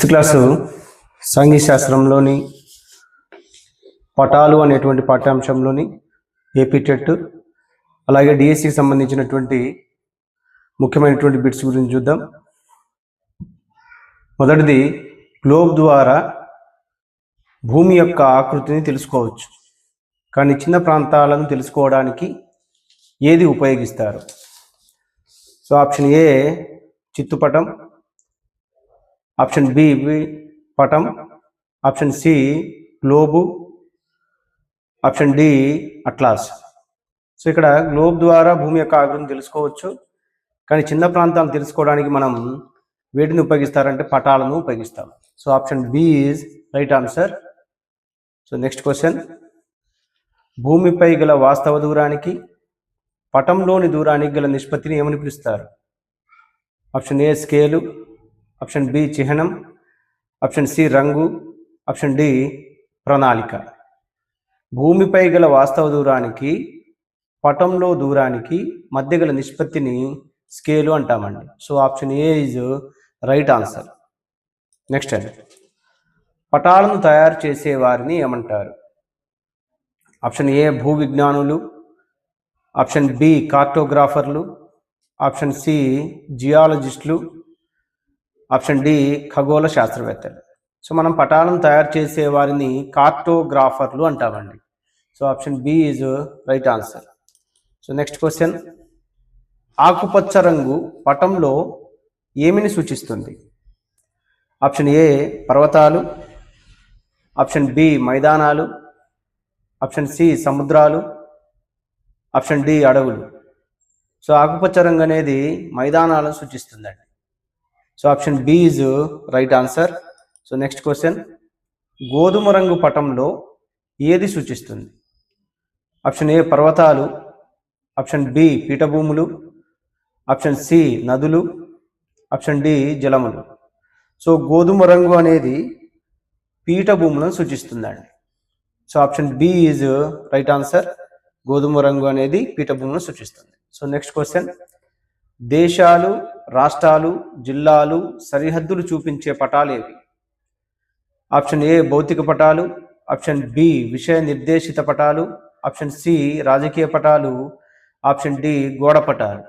Sixth class సాంఘిక శాస్త్రంలోని పటాలు అనేటువంటి పాఠ్యాంశంలోని ఏపీ టెట్ అలాగే డిఎస్సికి సంబంధించినటువంటి ముఖ్యమైనటువంటి బిట్స్ గురించి చూద్దాం. మొదటిది, గ్లోబ్ ద్వారా భూమి యొక్క ఆకృతిని తెలుసుకోవచ్చు, కానీ చిన్న ప్రాంతాలను తెలుసుకోవడానికి ఏది ఉపయోగిస్తారు? సో ఆప్షన్ ఏ చిత్తుపటం, ఆప్షన్ బి పటం, option C globe, option D atlas. So ఇక్కడ గ్లోబ్ ద్వారా భూమి యొక్క ఆకృతిని తెలుసుకోవచ్చు, కానీ చిన్న ప్రాంతాలను తెలుసుకోవడానికి మనం వేటిని ఉపయోగిస్తారంటే పటాలను ఉపయోగిస్తాం. So option B is right answer. So next question, భూమిపై గల వాస్తవ దూరానికి పటంలోని దూరానికి గల నిష్పత్తిని ఏమని పిలుస్తారు? Option A scale, option B చిహ్నం, ఆప్షన్ సి రంగు, ఆప్షన్ డి ప్రణాళిక. భూమిపై గల వాస్తవ దూరానికి పటంలో దూరానికి మధ్య గల నిష్పత్తిని స్కేలు అంటామండి. So option A is right answer. Next అండి, పటాలను తయారు చేసే వారిని ఏమంటారు? ఆప్షన్ ఏ భూ విజ్ఞానులు, ఆప్షన్ బి కార్టోగ్రాఫర్లు, ఆప్షన్ సి జియాలజిస్టులు, ఆప్షన్ డి ఖగోళ శాస్త్రవేత్తలు. సో మనం పటాలను తయారు చేసే వారిని కార్టోగ్రాఫర్లు అంటామండి. So option B is right answer. So next question, ఆకుపచ్చ రంగు పటంలో ఏమిని సూచిస్తుంది? ఆప్షన్ ఏ పర్వతాలు, ఆప్షన్ బి మైదానాలు, ఆప్షన్ సి సముద్రాలు, ఆప్షన్ డి అడవులు. సో ఆకుపచ్చ రంగు అనేది మైదానాలను సూచిస్తుందండి. So option B is right answer. So next question, గోధుమ రంగు పటంలో ఏది సూచిస్తుంది? ఆప్షన్ ఏ పర్వతాలు, ఆప్షన్ బి పీఠభూములు, ఆప్షన్ సి నదులు, ఆప్షన్ డి జలములు. సో గోధుమ రంగు అనేది పీఠభూములను సూచిస్తుందండి. So option B is right answer. గోధుమ రంగు అనేది పీఠభూములను సూచిస్తుంది. సో నెక్స్ట్ క్వశ్చన్, దేశాలు, రాష్ట్రాలు, జిల్లాలు, సరిహద్దులు చూపించే పటాలు ఏవి? ఆప్షన్ ఏ భౌతిక పటాలు, ఆప్షన్ బి విషయ నిర్దేశిత పటాలు, ఆప్షన్ సి రాజకీయ పటాలు, ఆప్షన్ డి గోడ పటాలు.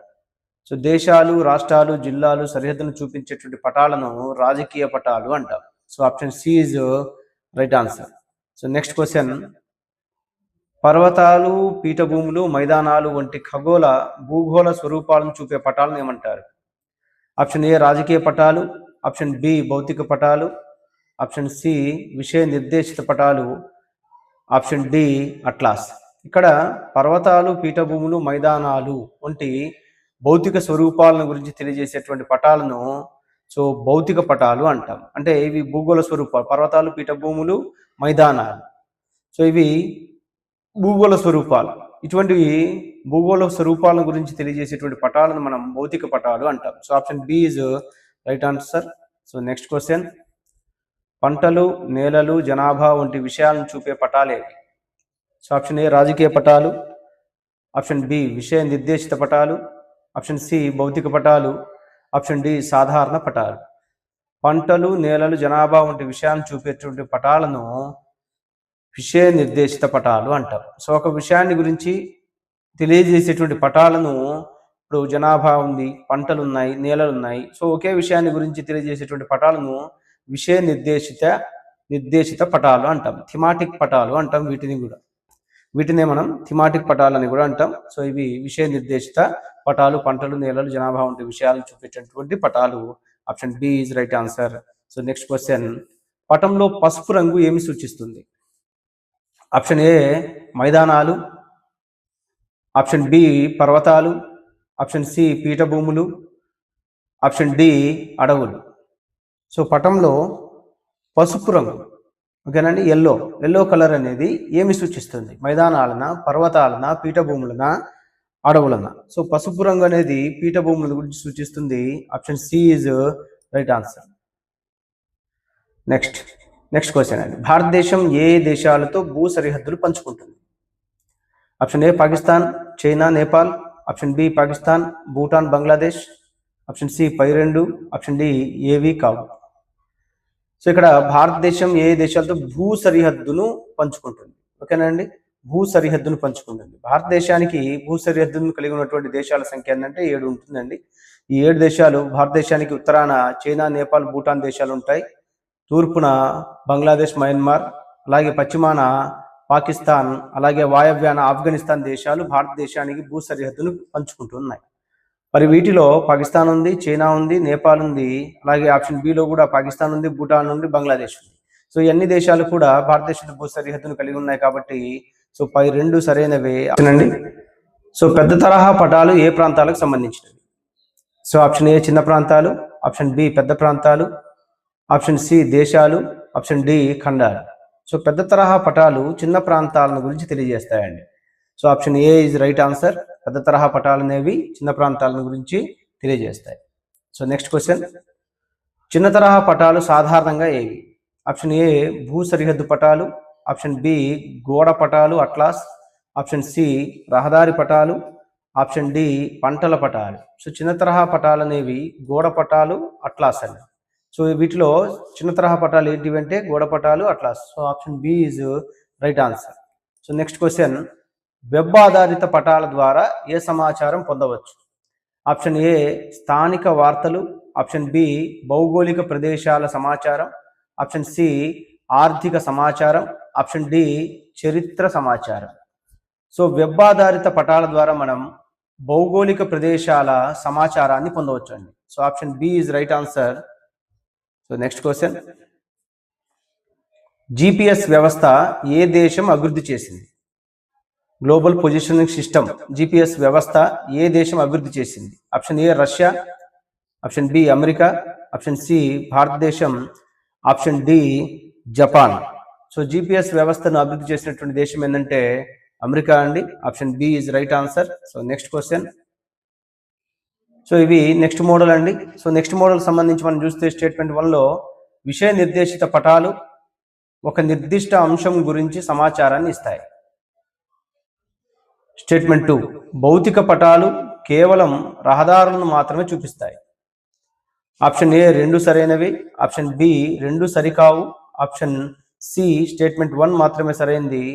సో దేశాలు, రాష్ట్రాలు, జిల్లాలు, సరిహద్దును చూపించేటువంటి పటాలను రాజకీయ పటాలు అంటాం. So option C is right answer. So next question, పర్వతాలు, పీఠభూములు, మైదానాలు వంటి ఖగోళ భూగోళ స్వరూపాలను చూపే పటాలను ఏమంటారు? ఆప్షన్ ఏ రాజకీయ పటాలు, ఆప్షన్ బి భౌతిక పటాలు, ఆప్షన్ సి విషయ నిర్దేశిత పటాలు, ఆప్షన్ డి అట్లాస్. ఇక్కడ పర్వతాలు, పీఠభూములు, మైదానాలు వంటి భౌతిక స్వరూపాలను గురించి తెలియజేసేటువంటి పటాలను సో భౌతిక పటాలు అంటాం. అంటే ఇవి భూగోళ స్వరూపాలు, పర్వతాలు, పీఠభూములు, మైదానాలు. సో ఇవి భూగోళ స్వరూపాలు. ఇటువంటివి భూగోళ స్వరూపాల గురించి తెలియజేసేటువంటి పటాలను మనం భౌతిక పటాలు అంటాం. So option B is right answer. So next question, పంటలు, నేలలు, జనాభా వంటి విషయాలను చూపే పటాలేవి? సో ఆప్షన్ ఏ రాజకీయ పటాలు, ఆప్షన్ బి విషయ నిర్దేశిత పటాలు, ఆప్షన్ సి భౌతిక పటాలు, ఆప్షన్ డి సాధారణ పటాలు. పంటలు, నేలలు, జనాభా వంటి విషయాలను చూపేటువంటి పటాలను విషయ నిర్దేశిత పటాలు అంటారు. సో ఒక విషయాన్ని గురించి తెలియజేసేటువంటి పటాలను, ఇప్పుడు జనాభా ఉంది, పంటలు ఉన్నాయి, నేలలు ఉన్నాయి, సో ఒకే విషయాన్ని గురించి తెలియజేసేటువంటి పటాలను విషయ నిర్దేశిత పటాలు అంటాం. థిమాటిక్ పటాలు అంటాం వీటినే మనం థిమాటిక్ పటాలు అని కూడా అంటాం. సో ఇవి విషయ నిర్దేశిత పటాలు, పంటలు, నేలలు, జనాభా వంటి విషయాలను చూపేటటువంటి పటాలు. Option B is right answer. So next question, పటంలో పసుపు రంగు ఏమి సూచిస్తుంది? ఆప్షన్ ఏ మైదానాలు, ఆప్షన్ బి పర్వతాలు, ఆప్షన్ సి పీఠభూములు, ఆప్షన్ డి అడవులు. సో పటంలో పసుపు రంగు, ఓకేనండి, ఎల్లో కలర్ అనేది ఏమి సూచిస్తుంది? మైదానాలన, పర్వతాలన, పీఠభూములన, అడవులన? సో పసుపు రంగు అనేది పీఠభూముల గురించి సూచిస్తుంది. Option C is right answer. Next question అండి, భారతదేశం ఏ దేశాలతో భూ సరిహద్దులు పంచుకుంటుంది? Option A Pakistan, China, Nepal, option B Pakistan, Bhutan, Bangladesh, option C 12, option D ఏవి కావు. సో ఇక్కడ భారతదేశం ఏ దేశాలతో భూ సరిహద్దును పంచుకుంటుంది, ఓకేనా అండి. భూ సరిహద్దును పంచుకుంటుంది. భారతదేశానికి భూ సరిహద్దును కలిగి ఉన్నటువంటి దేశాల సంఖ్య ఏంటంటే 7 ఉంటుందండి. ఈ 7 దేశాలు భారతదేశానికి ఉత్తరాన చైనా, నేపాల్, భూటాన్ దేశాలు ఉంటాయి. తూర్పున బంగ్లాదేశ్, మయన్మార్, అలాగే పశ్చిమాన పాకిస్తాన్, అలాగే వాయవ్యాన ఆఫ్ఘనిస్తాన్ దేశాలు భారతదేశానికి భూ సరిహద్దును పంచుకుంటున్నాయి. మరి వీటిలో పాకిస్తాన్ ఉంది, చైనా ఉంది, నేపాల్ ఉంది, అలాగే ఆప్షన్ బిలో కూడా పాకిస్తాన్ ఉంది, భూటాన్ ఉంది, బంగ్లాదేశ్ ఉంది. సో ఈ అన్ని దేశాలు కూడా భారతదేశ భూ సరిహద్దును కలిగి ఉన్నాయి కాబట్టి సో పై 2 సరైనవే అండి. సో పెద్ద తరహా పటాలు ఏ ప్రాంతాలకు సంబంధించినవి? సో ఆప్షన్ ఏ చిన్న ప్రాంతాలు, ఆప్షన్ బి పెద్ద ప్రాంతాలు, ఆప్షన్ సి దేశాలు, ఆప్షన్ డి ఖండాలు. సో పెద్ద తరహా పటాలు చిన్న ప్రాంతాలను గురించి తెలియజేస్తాయండి. So option A is right answer. పెద్ద తరహా పటాలు అనేవి చిన్న ప్రాంతాలను గురించి తెలియజేస్తాయి. సో నెక్స్ట్ క్వశ్చన్, చిన్న తరహా పటాలు సాధారణంగా ఏవి? ఆప్షన్ ఏ భూ సరిహద్దు పటాలు, ఆప్షన్ బి గోడ పటాలు అట్లాస్, ఆప్షన్ సి రహదారి పటాలు, ఆప్షన్ డి పంటల పటాలు. సో చిన్న తరహా పటాలు అనేవి గోడ పటాలు, అట్లాస్ అండి. సో వీటిలో చిన్న తరహా పటాలు ఏంటివి అంటే గోడ పటాలు, atlas. So option B is right answer. So next question, web ఆధారిత పటాల ద్వారా ఏ సమాచారం పొందవచ్చు? ఆప్షన్ ఏ స్థానిక వార్తలు, ఆప్షన్ బి భౌగోళిక ప్రదేశాల సమాచారం, ఆప్షన్ సి ఆర్థిక సమాచారం, ఆప్షన్ డి చరిత్ర సమాచారం. సో వెబ్ ఆధారిత పటాల ద్వారా మనం భౌగోళిక ప్రదేశాల సమాచారాన్ని పొందవచ్చు అండి. So option B is right answer. So next question, GPS వ్యవస్థ ఏ దేశం అభివృద్ధి చేసింది? గ్లోబల్ పొజిషనింగ్ సిస్టమ్ జిపిఎస్ వ్యవస్థ ఏ దేశం అభివృద్ధి చేసింది? Option A Russia, option B America, option C భారతదేశం, option D Japan. So GPS వ్యవస్థను అభివృద్ధి చేసినటువంటి దేశం ఏంటంటే అమెరికా అండి. Option B is right answer. So next question, so ఇవి నెక్స్ట్ మోడల్ అండి. సో నెక్స్ట్ మోడల్ సంబంధించి మనం చూస్తే స్టేట్మెంట్ 1లో విషయ నిర్దేశిత పటాలు ఒక నిర్దిష్ట అంశం గురించి సమాచారాన్ని ఇస్తాయి. స్టేట్మెంట్ 2 భౌతిక పటాలు కేవలం రహదారులను మాత్రమే చూపిస్తాయి. ఆప్షన్ ఏ 2 సరైనవి, ఆప్షన్ బి 2 సరికావు, ఆప్షన్ సి స్టేట్మెంట్ 1 మాత్రమే సరైనది,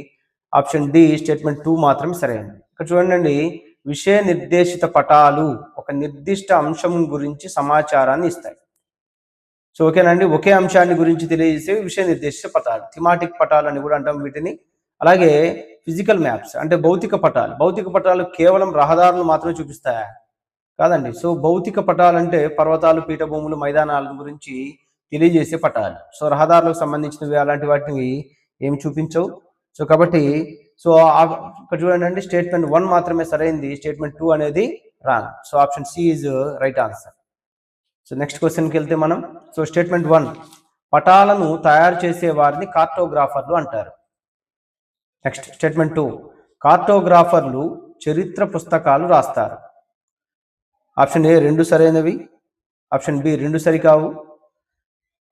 ఆప్షన్ డి స్టేట్మెంట్ 2 మాత్రమే సరైనది. ఇక్కడ చూడండి, విషయ నిర్దేశిత పటాలు ఒక నిర్దిష్ట అంశం గురించి సమాచారాన్ని ఇస్తాయి. సో ఓకేనండి, ఒకే అంశాన్ని గురించి తెలియజేసే విషయ నిర్దేశిత పటాలు, థిమాటిక్ పటాలు అని కూడా అంటాం వీటిని. అలాగే ఫిజికల్ మ్యాప్స్ అంటే భౌతిక పటాలు. భౌతిక పటాలు కేవలం రహదారులు మాత్రమే చూపిస్తాయా? కాదండి. సో భౌతిక పటాలు అంటే పర్వతాలు, పీఠభూములు, మైదానాల గురించి తెలియజేసే పటాలు. సో రహదారులకు సంబంధించినవి అలాంటి వాటిని ఏమి చూపించవు. సో కాబట్టి సో ఇక్కడ చూడండి, స్టేట్మెంట్ 1 మాత్రమే సరైంది, స్టేట్మెంట్ 2 అనేది wrong. So option C is right answer. So next క్వశ్చన్కి వెళ్తే మనం, సో స్టేట్మెంట్ 1 పటాలను తయారు చేసే వారిని కార్టోగ్రాఫర్లు అంటారు. నెక్స్ట్ స్టేట్మెంట్ 2 కార్టోగ్రాఫర్లు చరిత్ర పుస్తకాలు రాస్తారు. ఆప్షన్ ఏ 2 సరైనవి, ఆప్షన్ బి 2 సరికావు,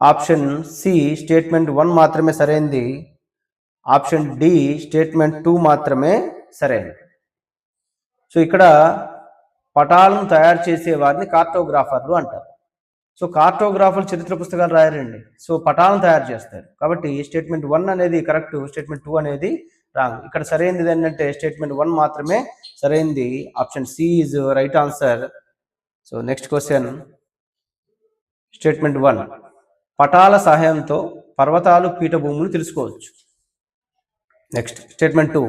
ఆప్షన్ సి స్టేట్మెంట్ 1 మాత్రమే సరైనది, ఆప్షన్ డి స్టేట్మెంట్ 2 మాత్రమే సరైనది. సో ఇక్కడ పటాలను తయారు చేసే వారిని కార్టోగ్రాఫర్లు అంటారు. సో కార్టోగ్రాఫర్లు చరిత్ర పుస్తకాలు రాయరండి, సో పటాలను తయారు చేస్తారు. కాబట్టి స్టేట్మెంట్ 1 అనేది కరెక్ట్, స్టేట్మెంట్ 2 అనేది రాంగ్. ఇక్కడ సరైనది ఏంటంటే స్టేట్మెంట్ 1 మాత్రమే సరైనది, option C is right answer. So next question, statement 1 పటాల సహాయంతో పర్వతాలు, పీఠభూములు తెలుసుకోవచ్చు. నెక్స్ట్ స్టేట్మెంట్ 2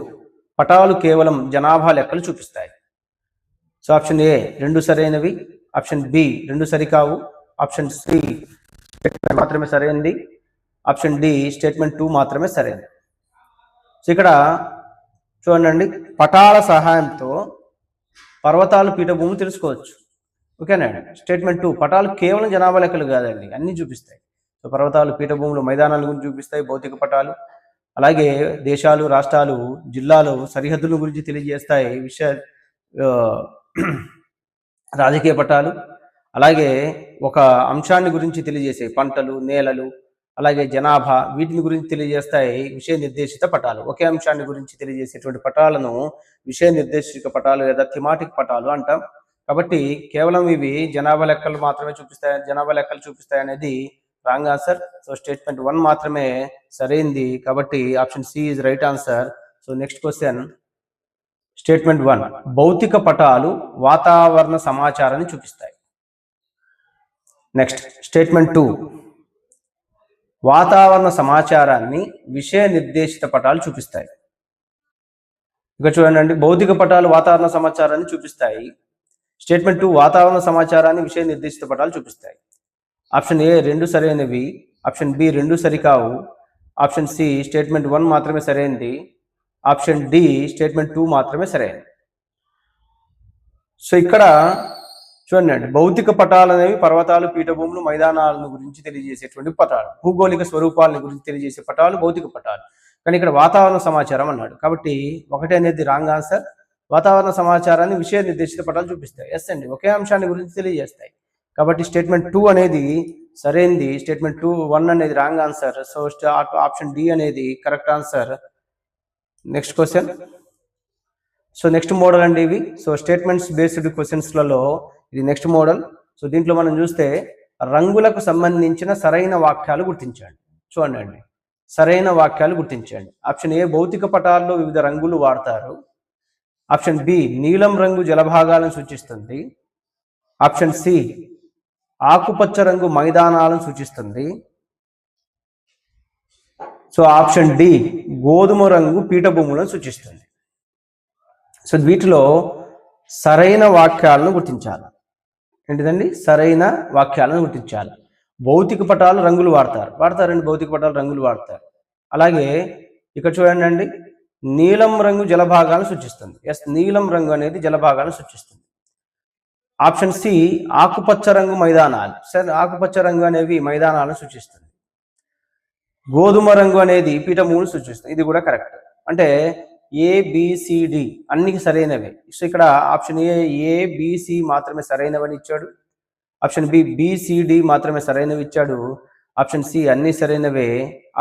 పటాలు కేవలం జనాభా లెక్కలు చూపిస్తాయి. సో ఆప్షన్ ఏ 2 సరైనవి, ఆప్షన్ బి 2 సరికావు, ఆప్షన్ సి స్టేట్మెంట్ మాత్రమే సరైనది, ఆప్షన్ డి స్టేట్మెంట్ 2 మాత్రమే సరైనది. సో ఇక్కడ చూడండి, పటాల సహాయంతో పర్వతాలు, పీఠభూములు తెలుసుకోవచ్చు. ఓకేనండి. స్టేట్మెంట్ 2 పటాలు కేవలం జనాభా లెక్కలు కాదండి, అన్ని చూపిస్తాయి. సో పర్వతాలు, పీఠభూములు, మైదానాల గురించి చూపిస్తాయి భౌతిక పటాలు. అలాగే దేశాలు, రాష్ట్రాలు, జిల్లాలు, సరిహద్దుల గురించి తెలియజేస్తాయి రాజకీయ పటాలు. అలాగే ఒక అంశాన్ని గురించి తెలియజేసే పంటలు, నేలలు, అలాగే జనాభా, వీటిని గురించి తెలియజేస్తాయి విషయ నిర్దేశిత పటాలు. ఒకే అంశాన్ని గురించి తెలియజేసేటువంటి పటాలను విషయ నిర్దేశిత పటాలు లేదా థిమాటిక్ పటాలు అంటాం. కాబట్టి కేవలం ఇవి జనాభా లెక్కలు మాత్రమే చూపిస్తాయి, జనాభా లెక్కలు చూపిస్తాయి అనేది రాంగ్ ఆన్సర్. సో స్టేట్మెంట్ 1 మాత్రమే సరైంది, కాబట్టి option C is right answer. So next question, statement 1, భౌతిక పటాలు వాతావరణ సమాచారాన్ని చూపిస్తాయి. నెక్స్ట్ స్టేట్మెంట్ 2, వాతావరణ సమాచారాన్ని విషయ నిర్దేశిత పటాలు చూపిస్తాయి. ఇక చూడండి, భౌతిక పటాలు వాతావరణ సమాచారాన్ని చూపిస్తాయి. స్టేట్మెంట్ 2, వాతావరణ సమాచారాన్ని విషయ నిర్దేశిత పటాలు చూపిస్తాయి. ఆప్షన్ ఏ 2 సరైనవి, ఆప్షన్ బి 2 సరికావు, ఆప్షన్ సి స్టేట్మెంట్ 1 మాత్రమే సరైనది, ఆప్షన్ డి స్టేట్మెంట్ 2 మాత్రమే సరైనది. సో ఇక్కడ చూడండి, భౌతిక పటాలు అనేవి పర్వతాలు, పీఠభూములు, మైదానాలను గురించి తెలియజేసేటువంటి పటాలు, భౌగోళిక స్వరూపాలను గురించి తెలియజేసే పటాలు భౌతిక పటాలు. కానీ ఇక్కడ వాతావరణ సమాచారం అన్నాడు, కాబట్టి 1 అనేది రాంగ్ ఆన్సర్. వాతావరణ సమాచారాన్ని విషయ నిర్దేశిత పటాలు చూపిస్తాయి. ఎస్ అండి, ఒకే అంశాన్ని గురించి తెలియజేస్తాయి, కాబట్టి స్టేట్మెంట్ 2 అనేది సరైనది. స్టేట్మెంట్ 1 అనేది wrong answer. So option D అనేది correct answer. Next question, so next model అండి ఇవి. సో స్టేట్మెంట్స్ బేస్డ్ క్వశ్చన్స్లలో ఇది నెక్స్ట్ మోడల్. సో దీంట్లో మనం చూస్తే రంగులకు సంబంధించిన సరైన వాక్యాలు గుర్తించండి. చూడండి, సరైన వాక్యాలు గుర్తించండి. ఆప్షన్ ఏ, భౌతిక పటాల్లో వివిధ రంగులు వాడతారు. ఆప్షన్ బి, నీలం రంగు జలభాగాలను సూచిస్తుంది. ఆప్షన్ సి, ఆకుపచ్చ రంగు మైదానాలను సూచిస్తుంది. సో ఆప్షన్ డి, గోధుమ రంగు పీఠభూములను సూచిస్తుంది. సో వీటిలో సరైన వాక్యాలను గుర్తించాలి. ఏంటిదండి? సరైన వాక్యాలను గుర్తించాలి. భౌతిక పటాలు రంగులు వాడతారండి, భౌతిక పటాలు రంగులు వాడతారు. అలాగే ఇక్కడ చూడండి, నీలం రంగు జలభాగాలను సూచిస్తుంది. ఎస్, నీలం రంగు అనేది జలభాగాలను సూచిస్తుంది. ఆప్షన్ సి, ఆకుపచ్చ రంగు మైదానాలు. సరే, ఆకుపచ్చ రంగు అనేవి మైదానాలను సూచిస్తుంది. గోధుమ రంగు అనేది పీఠభూములను సూచిస్తుంది. ఇది కూడా కరెక్ట్. అంటే ఏబిసిడి అన్ని సరైనవే. సో ఇక్కడ ఆప్షన్ ఏబిసి మాత్రమే సరైనవని ఇచ్చాడు. ఆప్షన్ బి బిసిడి మాత్రమే సరైనవి ఇచ్చాడు. ఆప్షన్ సి అన్ని సరైనవే.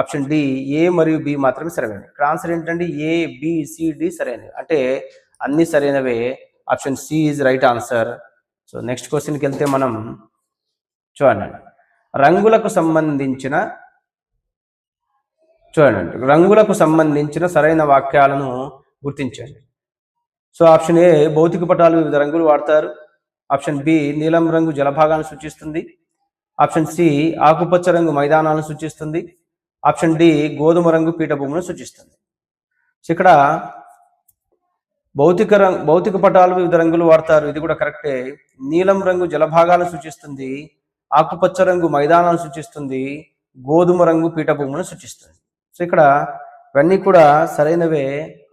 ఆప్షన్ డి ఏ మరియు బి మాత్రమే సరైనవి. ఇక్కడ ఆన్సర్ ఏంటంటే ఏబిసిడి సరైనవి, అంటే అన్ని సరైనవే. Option C is right answer. So next క్వశ్చన్కి వెళ్తే మనం చూడండి, రంగులకు సంబంధించిన సరైన వాక్యాలను గుర్తించండి. సో ఆప్షన్ ఏ, భౌతిక పటాలు వివిధ రంగులు వాడతారు. ఆప్షన్ బి, నీలం రంగు జలభాగాలను సూచిస్తుంది. ఆప్షన్ సి, ఆకుపచ్చ రంగు మైదానాలను సూచిస్తుంది. ఆప్షన్ డి, గోధుమ రంగు పీఠభూములను సూచిస్తుంది. సో ఇక్కడ భౌతిక పటాలు వివిధ రంగులు వాడతారు, ఇది కూడా కరెక్టే. నీలం రంగు జలభాగాలను సూచిస్తుంది. ఆకుపచ్చ రంగు మైదానాలను సూచిస్తుంది. గోధుమ రంగు పీఠభూములను సూచిస్తుంది. సో ఇక్కడ ఇవన్నీ కూడా సరైనవే.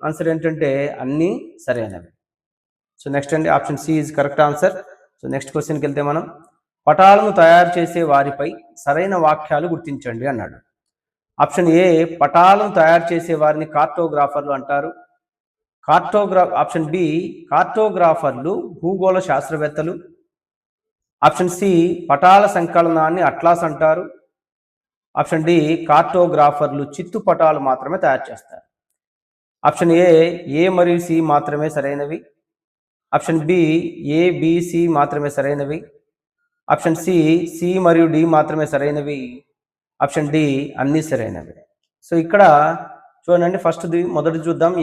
ఆన్సర్ ఏంటంటే అన్నీ సరైనవే. సో నెక్స్ట్ అండి, option C is correct answer. So next క్వశ్చన్కి వెళ్తే మనం, పటాలను తయారు చేసే వారిపై సరైన వాక్యాలు గుర్తించండి అన్నాడు. ఆప్షన్ ఏ, పటాలను తయారు చేసే వారిని కార్టోగ్రాఫర్లు అంటారు. ఆప్షన్ బి, కార్టోగ్రాఫర్లు భూగోళ శాస్త్రవేత్తలు. ఆప్షన్ సి, పటాల సంకలనాన్ని అట్లాస్ అంటారు. ఆప్షన్ డి, కార్టోగ్రాఫర్లు చిత్తు పటాలు మాత్రమే తయారు చేస్తారు. ఆప్షన్ ఏ మరియు సి మాత్రమే సరైనవి. ఆప్షన్ బి ఏబిసి మాత్రమే సరైనవి. ఆప్షన్ సి మరియు డి మాత్రమే సరైనవి. ఆప్షన్ డి అన్ని సరైనవి. సో ఇక్కడ చూడండి, మొదటి చూద్దాం.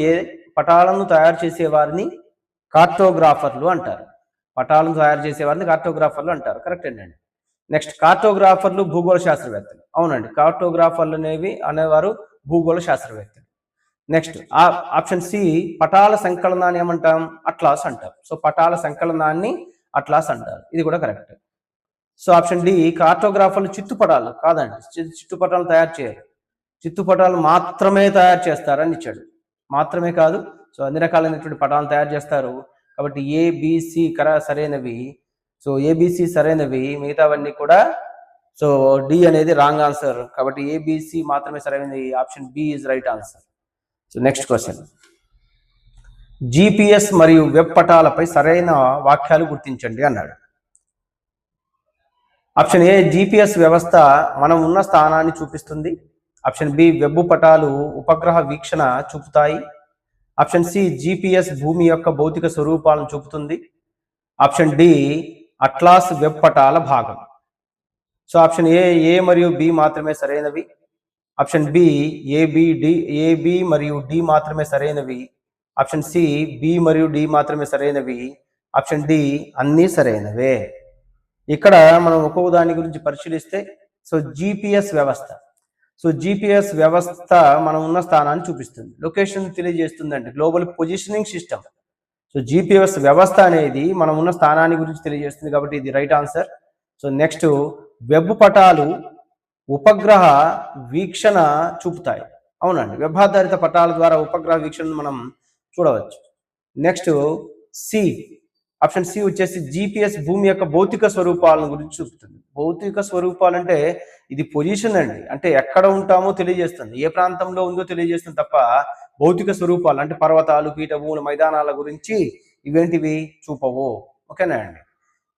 పటాలను తయారు చేసే వారిని కార్టోగ్రాఫర్లు అంటారు. పటాలను తయారు చేసే వారిని కార్టోగ్రాఫర్లు అంటారు, కరెక్ట్ అండి. నెక్స్ట్, కార్టోగ్రాఫర్లు భూగోళ శాస్త్రవేత్తలు. అవునండి, కార్టోగ్రాఫర్లు అనేవారు భూగోళ శాస్త్రవేత్తలు. నెక్స్ట్ ఆప్షన్ సి, పటాల సంకలనాన్ని ఏమంటాం? అట్లాస్ అంటారు. సో పటాల సంకలనాన్ని అట్లాస్ అంటారు, ఇది కూడా కరెక్ట్. సో ఆప్షన్ డి, కార్టోగ్రాఫర్లు చిత్తుపటాలు కాదండి, చిత్తుపటాలు తయారు చేయరు, చిత్తుపటాలు మాత్రమే తయారు చేస్తారని ఇచ్చాడు. మాత్రమే కాదు, సో అన్ని రకాలైనటువంటి పటాలను తయారు చేస్తారు. కాబట్టి ఏబిసి సరైనవి. సో ఏబిసి సరైనవి, మిగతావన్నీ కూడా. సో డి అనేది రాంగ్ ఆన్సర్, కాబట్టి ఏబిసి మాత్రమే సరైనది. Option B is right answer. So next question, GPS మరియు వెబ్ పటాలపై సరైన వాక్యాలు గుర్తించండి అన్నాడు. ఆప్షన్ ఏ, జిపిఎస్ వ్యవస్థ మనం ఉన్న స్థానాన్ని చూపిస్తుంది. ఆప్షన్ బి, వెబ్ పటాలు ఉపగ్రహ వీక్షణ చూపుతాయి. ఆప్షన్ సి, జిపిఎస్ భూమి యొక్క భౌతిక స్వరూపాలను చూపుతుంది. ఆప్షన్ డి, అట్లాస్ వెబ్ పటాల భాగం. సో ఆప్షన్ ఏ మరియు బి మాత్రమే సరైనవి. ఆప్షన్ బి ఏబి మరియు డి మాత్రమే సరైనవి. ఆప్షన్ సి బి మరియు డి మాత్రమే సరైనవి. ఆప్షన్ డి అన్నీ సరైనవే. ఇక్కడ మనం ఒక్కొక్క దాని గురించి పరిశీలిస్తే, సో జిపిఎస్ వ్యవస్థ. సో జిపిఎస్ వ్యవస్థ మనం ఉన్న స్థానాన్ని చూపిస్తుంది, లొకేషన్ తెలియజేస్తుందండి, global positioning system. So GPS వ్యవస్థ అనేది మనం ఉన్న స్థానాన్ని గురించి తెలియజేస్తుంది కాబట్టి ఇది right answer. So next, web పటాలు ఉపగ్రహ వీక్షణ చూపుతాయి. అవునండి, వెబ్ ఆధారిత పటాల ద్వారా ఉపగ్రహ వీక్షణను మనం చూడవచ్చు. నెక్స్ట్ సి, ఆప్షన్ సి వచ్చేసి జిపిఎస్ భూమి యొక్క భౌతిక స్వరూపాలను గురించి చూపుతుంది. భౌతిక స్వరూపాలు అంటే ఇది పొజిషన్ అండి, అంటే ఎక్కడ ఉంటామో తెలియజేస్తుంది, ఏ ప్రాంతంలో ఉందో తెలియజేస్తుంది తప్ప భౌతిక స్వరూపాలు అంటే పర్వతాలు, పీఠభూములు, మైదానాల గురించి ఇవేంటివి చూపవు. ఓకేనా అండి.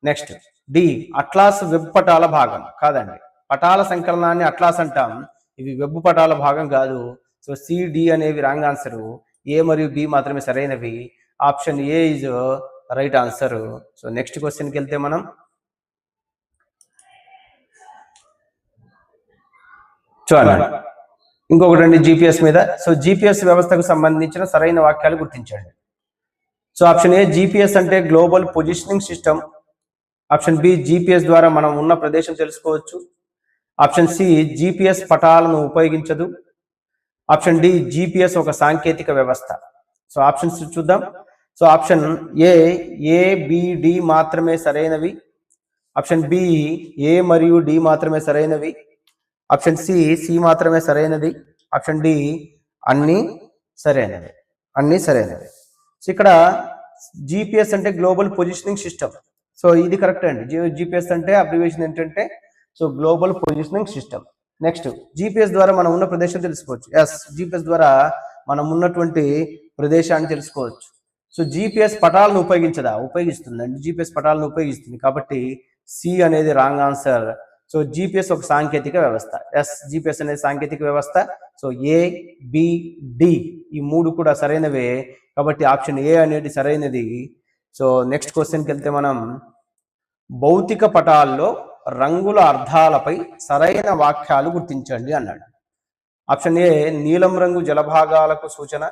నెక్స్ట్ డి, అట్లాస్ వెబ్ పటాల భాగం కాదండి, పటాల సంకలనాన్ని అట్లాస్ అంటాం, ఇవి వెబ్ పటాల భాగం కాదు. సో సిడి అనేవి రాంగ్ ఆన్సర్, ఏ మరియు బి మాత్రమే సరైనవి. Option A is right answer. So next క్వశ్చన్కి వెళ్తే మనం చూడండి, ఇంకొకటి అండి జిపిఎస్ మీద. సో జిపిఎస్ వ్యవస్థకు సంబంధించిన సరైన వాక్యాలు గుర్తించండి. సో ఆప్షన్ ఏ, జిపిఎస్ అంటే global positioning system. Option B, GPS ద్వారా మనం ఉన్న ప్రదేశం తెలుసుకోవచ్చు. ఆప్షన్ సి, జిపిఎస్ పటాలను ఉపయోగించదు. ఆప్షన్ డి, జిపిఎస్ ఒక సాంకేతిక వ్యవస్థ. సో ఆప్షన్స్ చూద్దాం. So option A B D మాత్రమే సరైనవి. ఆప్షన్ బి, ఏ మరియు డి మాత్రమే సరైనవి. ఆప్షన్ సి మాత్రమే సరైనది. ఆప్షన్ డి, అన్ని సరైనవి. అన్ని సరైనవి. సో ఇక్కడ జిపిఎస్ అంటే గ్లోబల్ పొజిషనింగ్ సిస్టమ్. సో ఇది కరెక్ట్ అండి. జిపిఎస్ అంటే అబ్రివేషన్ ఏంటంటే so global positioning system. Next, GPS ద్వారా మనం ఉన్న ప్రదేశం తెలుసుకోవచ్చు. ఎస్, జిపిఎస్ ద్వారా మనం ఉన్నటువంటి ప్రదేశాన్ని తెలుసుకోవచ్చు. సో జిపిఎస్ పటాలను ఉపయోగిస్తుందండి, జిపిఎస్ పటాలను ఉపయోగిస్తుంది కాబట్టి సి అనేది రాంగ్ ఆన్సర్. సో జిపిఎస్ ఒక సాంకేతిక వ్యవస్థ. ఎస్, జిపిఎస్ అనేది సాంకేతిక వ్యవస్థ. సో ఏ బి డి ఈ మూడు కూడా సరైనవే కాబట్టి ఆప్షన్ ఏ అనేది సరైనది. సో నెక్స్ట్ క్వశ్చన్కి వెళ్తే మనం, భౌతిక పటాల్లో రంగుల అర్థాలపై సరైన వాక్యాలు గుర్తించండి అన్నాడు. ఆప్షన్ ఏ, నీలం రంగు జలభాగాలకు సూచన.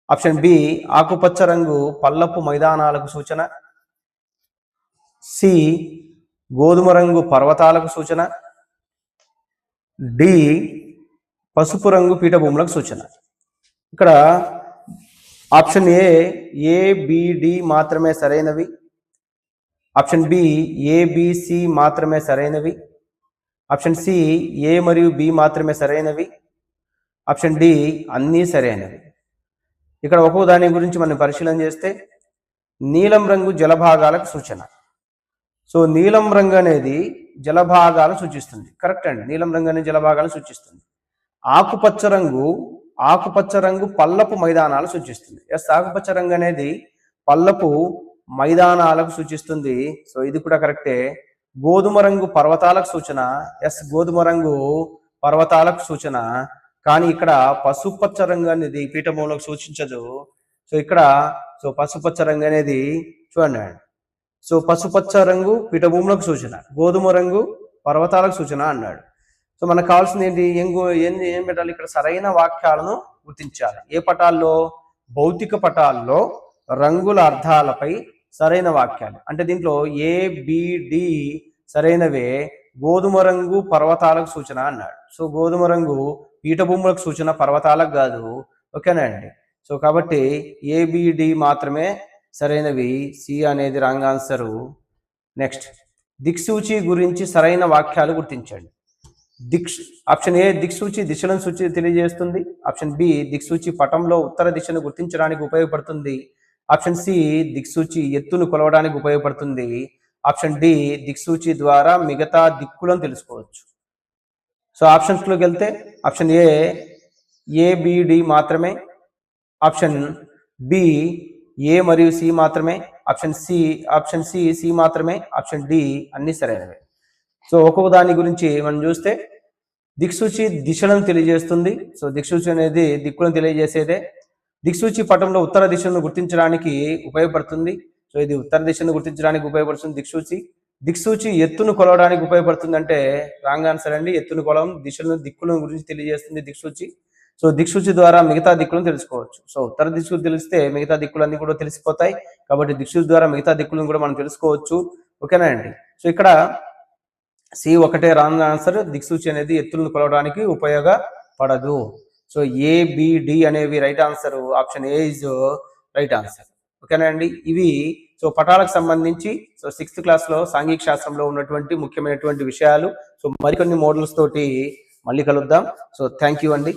ఆప్షన్ బి, ఆకుపచ్చ రంగు పల్లపు మైదానాలకు సూచన. సి, గోధుమ రంగు పర్వతాలకు సూచన. డి, పసుపు రంగు పీఠభూములకు సూచన. ఇక్కడ ఆప్షన్ ఏ బి డి మాత్రమే సరైనవి. ఆప్షన్ బి, ఏబిసి మాత్రమే సరైనవి. ఆప్షన్ సి, ఏ మరియు బి మాత్రమే సరైనవి. ఆప్షన్ డి, అన్నీ సరైనవి. ఇక్కడ ఒక్కో దాని గురించి మనం పరిశీలన చేస్తే, నీలం రంగు జలభాగాలకు సూచన. సో నీలం రంగు అనేది జలభాగాలను సూచిస్తుంది, కరెక్ట్ అండి, నీలం రంగు అనేది జలభాగాలను సూచిస్తుంది. ఆకుపచ్చ రంగు పల్లపు మైదానాలు సూచిస్తుంది. ఎస్, ఆకుపచ్చ రంగు అనేది పల్లపు మైదానాలకు సూచిస్తుంది. సో ఇది కూడా కరెక్టే. గోధుమ రంగు పర్వతాలకు సూచన. ఎస్, గోధుమ రంగు పర్వతాలకు సూచన. కానీ ఇక్కడ పసుపచ్చ రంగు అనేది పీఠభూములకు సూచించదు. సో ఇక్కడ పసుపచ్చ రంగు అనేది చూడండి, సో పసుపచ్చ రంగు పీఠభూములకు సూచన, గోధుమ రంగు పర్వతాలకు సూచన అన్నాడు. సో మనకు కావాల్సింది ఏంటి, ఏం పెట్టాలి ఇక్కడ, సరైన వాక్యాలను గుర్తించాలి. ఏ పటాల్లో, భౌతిక పటాల్లో రంగుల అర్థాలపై సరైన వాక్యాలు. అంటే దీంట్లో ఏ బి డి సరైనవే. గోధుమ రంగు పర్వతాలకు సూచన అన్నాడు. సో గోధుమ రంగు పీఠభూములకు సూచన, పర్వతాలకు కాదు. ఓకేనా అండి. సో కాబట్టి ఏబిడి మాత్రమే సరైనవి. సి అనేది రాంగ్ ఆన్సరు. నెక్స్ట్, దిక్సూచి గురించి సరైన వాక్యాలు గుర్తించండి. ఆప్షన్ ఏ, దిక్సూచి దిశలను తెలియజేస్తుంది. ఆప్షన్ బి, దిక్సూచి పటంలో ఉత్తర దిశను గుర్తించడానికి ఉపయోగపడుతుంది. ఆప్షన్ సి, దిక్సూచి ఎత్తును కొలవడానికి ఉపయోగపడుతుంది. ఆప్షన్ డి, దిక్సూచి ద్వారా మిగతా దిక్కులను తెలుసుకోవచ్చు. సో ఆప్షన్స్లోకి వెళ్తే, ఆప్షన్ ఏ బి డి మాత్రమే. ఆప్షన్ బి, ఏ మరియు సి మాత్రమే. ఆప్షన్ సి మాత్రమే. ఆప్షన్ డి, అన్ని సరైనవే. సో ఒక్కొక్క దాని గురించి మనం చూస్తే, దిక్సూచి దిశలను తెలియజేస్తుంది. సో దిక్సూచి అనేది దిక్కులను తెలియజేసేదే. దిక్సూచి పటంలో ఉత్తర దిశను గుర్తించడానికి ఉపయోగపడుతుంది. సో ఇది ఉత్తర దిశను గుర్తించడానికి ఉపయోగపడుతుంది దిక్సూచి. దిక్సూచి ఎత్తును కొలవడానికి ఉపయోగపడుతుందంటే రాంగ్ ఆన్సర్ అండి. ఎత్తును కొలవం, దిక్కులను గురించి తెలియజేస్తుంది దిక్సూచి. సో దిక్సూచి ద్వారా మిగతా దిక్కులను తెలుసుకోవచ్చు. సో ఉత్తర దిక్కు తెలిస్తే మిగతా దిక్కులన్నీ కూడా తెలిసిపోతాయి. కాబట్టి దిక్సూచి ద్వారా మిగతా దిక్కులను కూడా మనం తెలుసుకోవచ్చు. ఓకేనా అండి. సో ఇక్కడ C1 రాంగ్ ఆన్సర్. దిక్సూచి అనేది ఎత్తులను కొలవడానికి ఉపయోగపడదు. సో ABD అనేవి right answer. Option A is right answer. ఓకేనా అండి. ఇవి సో పటాలకు సంబంధించి సో 6th క్లాస్లో సాంఘిక శాస్త్రంలో ఉన్నటువంటి ముఖ్యమైనటువంటి విషయాలు. సో మరికొన్ని మోడల్స్ తోటి మళ్ళీ కలుద్దాం. సో థ్యాంక్ యూ అండి.